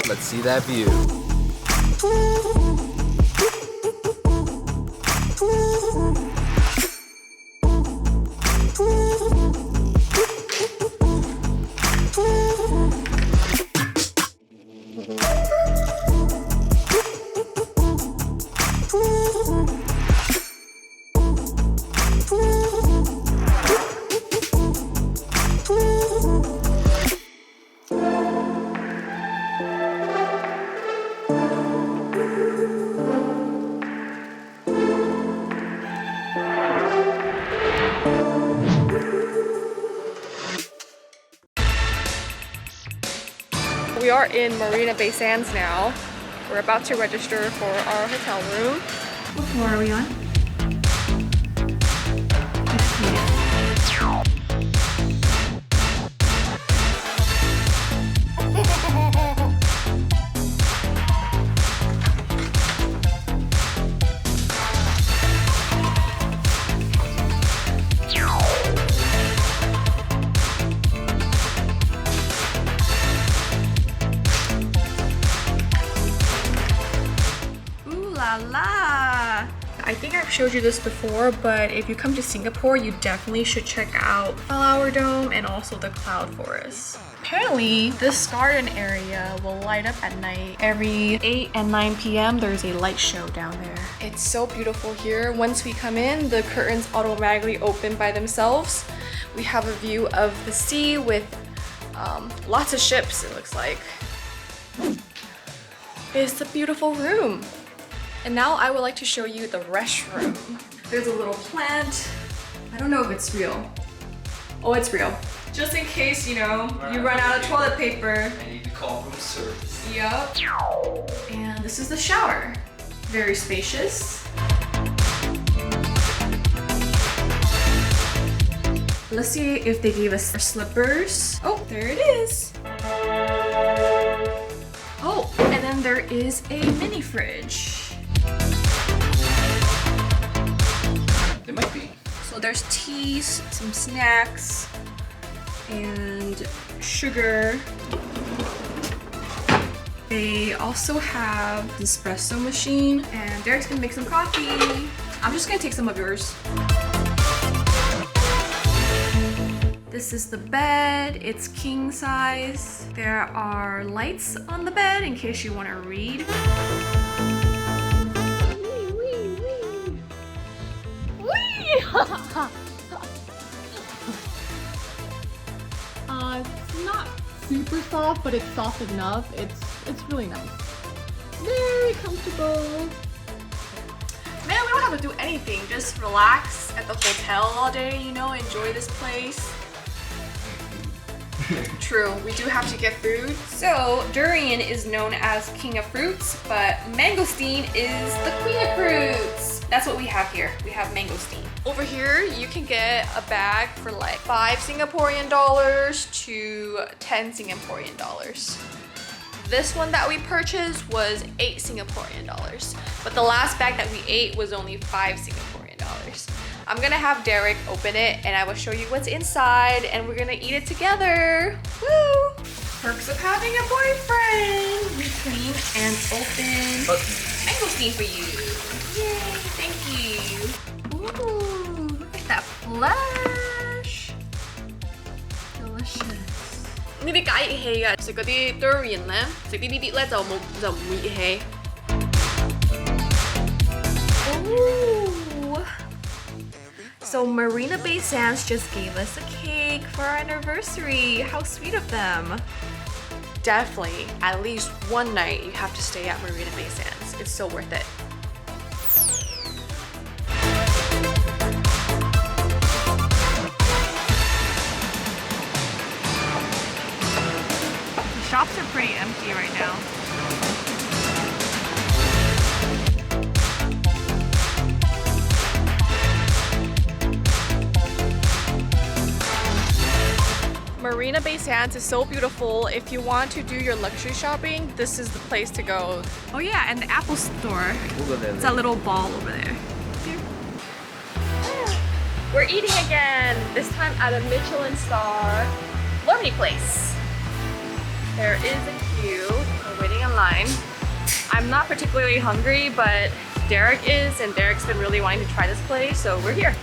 Let's see that view. We are in Marina Bay Sands now. We're about to register for our hotel room. What floor are we on? La. I think I've showed you this before, but if you come to Singapore, you definitely should check out Flower Dome and also the Cloud Forest. Apparently, this garden area will light up at night. Every 8 and 9 p.m. there's a light show down there. It's so beautiful here. Once we come in, the curtains automatically open by themselves. We have a view of the sea with lots of ships, it looks like. It's a beautiful room. And now I would like to show you the restroom. There's a little plant. I don't know if it's real. Oh, it's real. Just in case, you know, you run out of toilet paper. I need to call room service. Yup. And this is the shower. Very spacious. Let's see if they gave us our slippers. Oh, there it is. Oh, and then there is a mini fridge. There might be. So there's teas, some snacks, and sugar. They also have an espresso machine, and Derek's gonna make some coffee. I'm just gonna take some of yours. This is the bed. It's king size. There are lights on the bed in case you want to read. It's not super soft, but it's soft enough. It's really nice. Very comfortable. Man, we don't have to do anything. Just relax at the hotel all day, you know, enjoy this place. True, we do have to get food. So, durian is known as king of fruits, but mangosteen is the queen of fruits. That's what we have here. We have mangosteen. Over here, you can get a bag for like 5 Singaporean dollars to 10 Singaporean dollars. This one that we purchased was 8 Singaporean dollars, but the last bag that we ate was only 5 Singaporean dollars. I'm gonna have Derek open it and I will show you what's inside and we're gonna eat it together. Woo! Perks of having a boyfriend. We clean and open mangosteen for you. Yay, thank you. Ooh, look at that flesh. Delicious. 呢啲解熱氣嘅，食嗰啲 durian 咧，食呢啲咧就唔會熱氣。Ooh. So Marina Bay Sands just gave us a cake for our anniversary. How sweet of them. Definitely, at least one night you have to stay at Marina Bay Sands. It's so worth it. The shops are pretty empty right now. Marina Bay Sands is so beautiful. If you want to do your luxury shopping, this is the place to go. Oh yeah, and the Apple Store. We'll go there. It's that little ball over there. Here. we're eating again. This time at a Michelin Star lormy place. There is a queue. We're waiting in line. I'm not particularly hungry, but Derek is, and Derek's been really wanting to try this place, so we're here.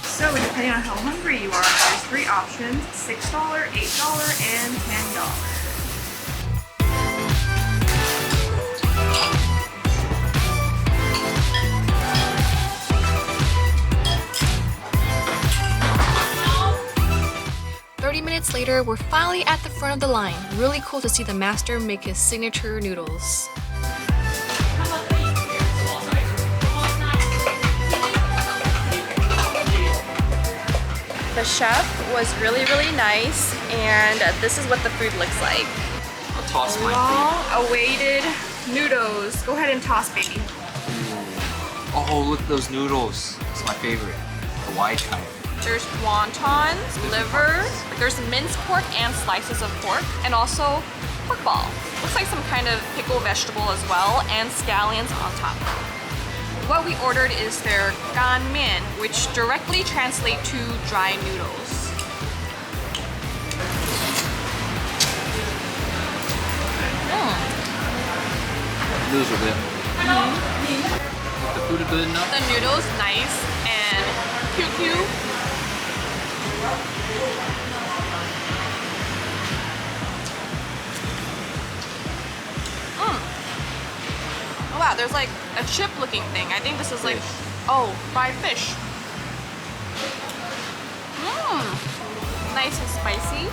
So depending on how hungry you are, there's 3 options: $6, $8, and $10. Minutes later, we're finally at the front of the line. Really cool to see the master make his signature noodles. The chef was really nice, and this is what the food looks like. I'll toss my Long-awaited noodles. Go ahead and toss, baby. Oh, look at those noodles. It's my favorite. The wide kind. There's wontons, liver, there's minced pork and slices of pork, and also pork ball. Looks like some kind of pickle vegetable as well, and scallions on top. What we ordered is their gan mien, which directly translate to dry noodles. Noodles are good. The food is good enough. The noodles nice and cute. Oh wow, there's like a chip looking thing. I think this is like, fried fish. Nice and spicy.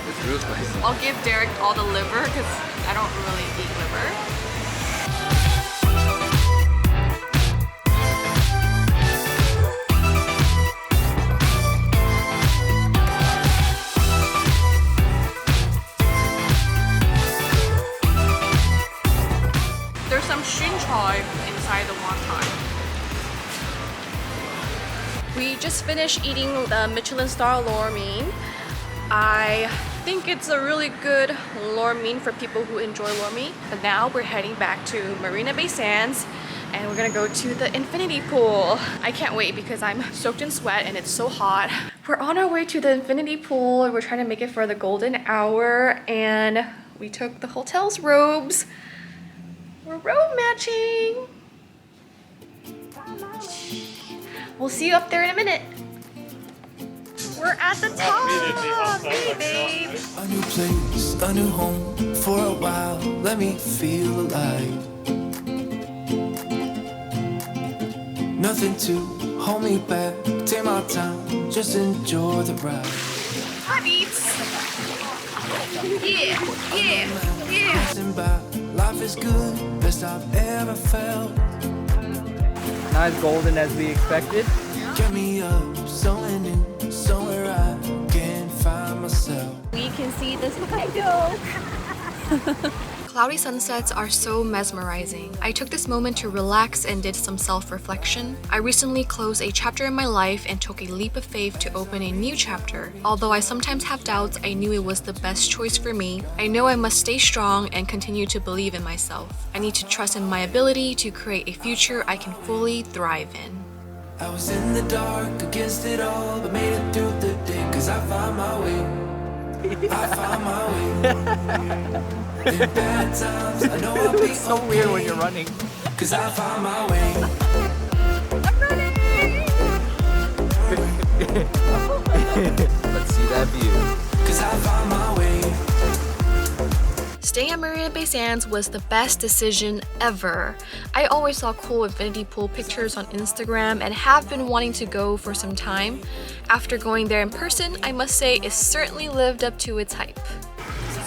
It's real spicy. I'll give Derek all the liver because I don't really eat liver. There's some shinchoy inside the wonton. We just finished eating the Michelin Star lor mein. I think it's a really good lor mein for people who enjoy lor mein. But now we're heading back to Marina Bay Sands and we're gonna go to the infinity pool. I can't wait because I'm soaked in sweat and it's so hot. We're on our way to the infinity pool and we're trying to make it for the golden hour, and we took the hotel's robes. We're robe matching. We'll see you up there in a minute. We're at the top. Hey, babe. A new place, a new home for a while. Let me feel alive. Nothing to hold me back. Take my time, just enjoy the ride. Hi, beats. Yeah. Passing by, life is good, best I've ever felt. Not as golden as we expected. Get me up, sewing in, somewhere I can find myself. We can see this window. Cloudy sunsets are so mesmerizing. I took this moment to relax and did some self-reflection. I recently closed a chapter in my life and took a leap of faith to open a new chapter. Although I sometimes have doubts, I knew it was the best choice for me. I know I must stay strong and continue to believe in myself. I need to trust in my ability to create a future I can fully thrive in. I was in the dark against it all, but made it through the day, cause I found my way. I found my way. In bad times, I know I'll be It's so weird when you're running. cause I found my way. Let's see that view. Cause I found my way. Staying at Marina Bay Sands was the best decision ever. I always saw cool infinity pool pictures on Instagram and have been wanting to go for some time. After going there in person, I must say it certainly lived up to its hype.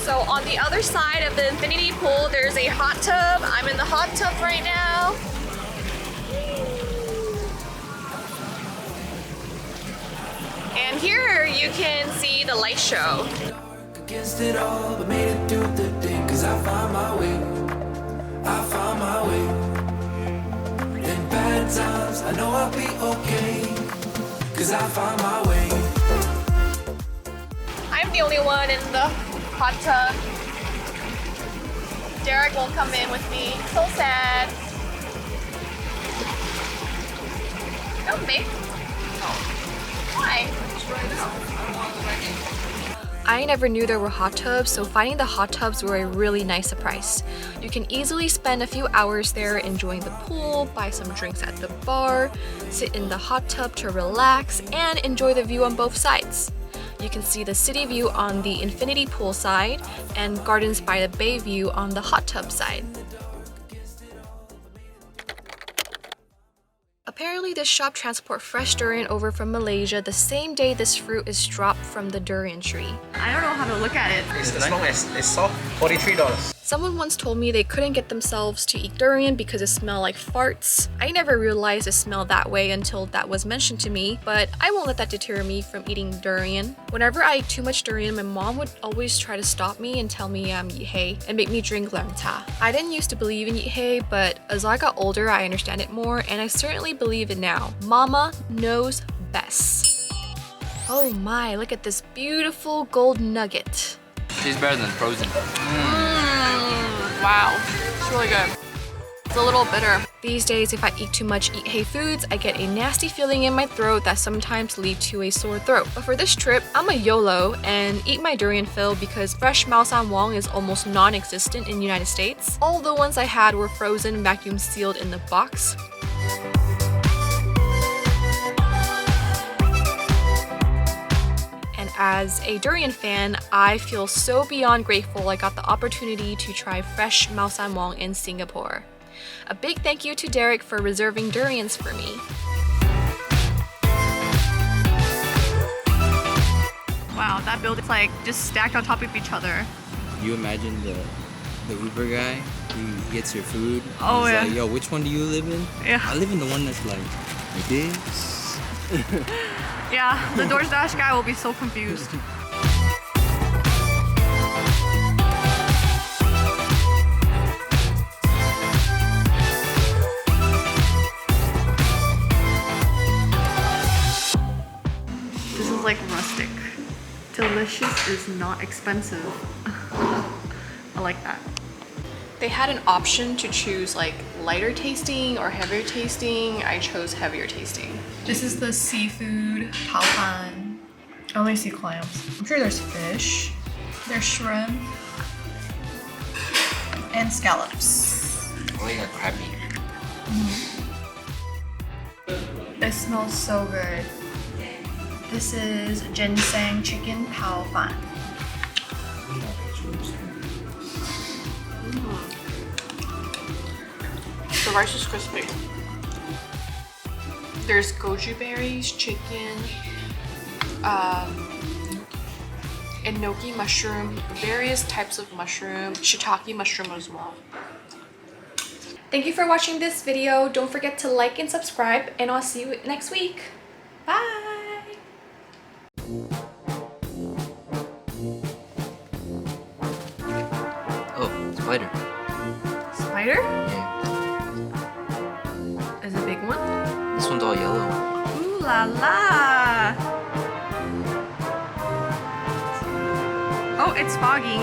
So on the other side of the infinity pool, there's a hot tub. I'm in the hot tub right now. And here you can see the light show. Against it all, but made it through the day, cause I found my way. I found my way. In bad bad times, I know I'll be okay, 'cause I find my way. I'm the only one in the hot tub. Derek won't come in with me. So sad. No, babe. Why? I never knew there were hot tubs, so finding the hot tubs were a really nice surprise. You can easily spend a few hours there enjoying the pool, buy some drinks at the bar, sit in the hot tub to relax, and enjoy the view on both sides. You can see the city view on the infinity pool side and Gardens by the Bay view on the hot tub side. Apparently, this shop transports fresh durian over from Malaysia the same day this fruit is dropped from the durian tree. I don't know how to look at it. As long as it's soft, $43. Someone once told me they couldn't get themselves to eat durian because it smelled like farts. I never realized it smelled that way until that was mentioned to me, but I won't let that deter me from eating durian. Whenever I eat too much durian, my mom would always try to stop me and tell me I'm yihei and make me drink lang cha. I didn't used to believe in yihei, but as I got older, I understand it more, and I certainly believe it now. Mama knows best. Oh my, look at this beautiful gold nugget. Tastes better than frozen. Wow, it's really good. It's a little bitter. These days, if I eat too much eat-hay foods, I get a nasty feeling in my throat that sometimes lead to a sore throat. But for this trip, I'm a YOLO and eat my durian fill because fresh Mao Shan Wang is almost non-existent in the United States. All the ones I had were frozen, vacuum sealed in the box. As a durian fan, I feel so beyond grateful I got the opportunity to try fresh Mao Shan Wang in Singapore. A big thank you to Derek for reserving durians for me. Wow, that building's like just stacked on top of each other. You imagine the Uber guy who gets your food. Oh, he's yeah. like, yo, which one do you live in? Yeah. I live in the one that's like this. Yeah, the DoorDash guy will be so confused. This is like rustic. Delicious is not expensive. I like that. They had an option to choose like lighter tasting or heavier tasting. I chose heavier tasting. This is the seafood Pao Fan. I only see clams. I'm sure there's fish, there's shrimp, and scallops. Oh, they got crabby. It smells so good. This is ginseng chicken Pao Fan. The rice is crispy. There's goji berries, chicken, enoki mushroom, various types of mushroom, shiitake mushroom as well. Thank you for watching this video. Don't forget to like and subscribe, and I'll see you next week. Bye! Oh, spider. Spider? Yeah. Is it a big one? This one's all yellow. Ooh la la! Oh, it's foggy.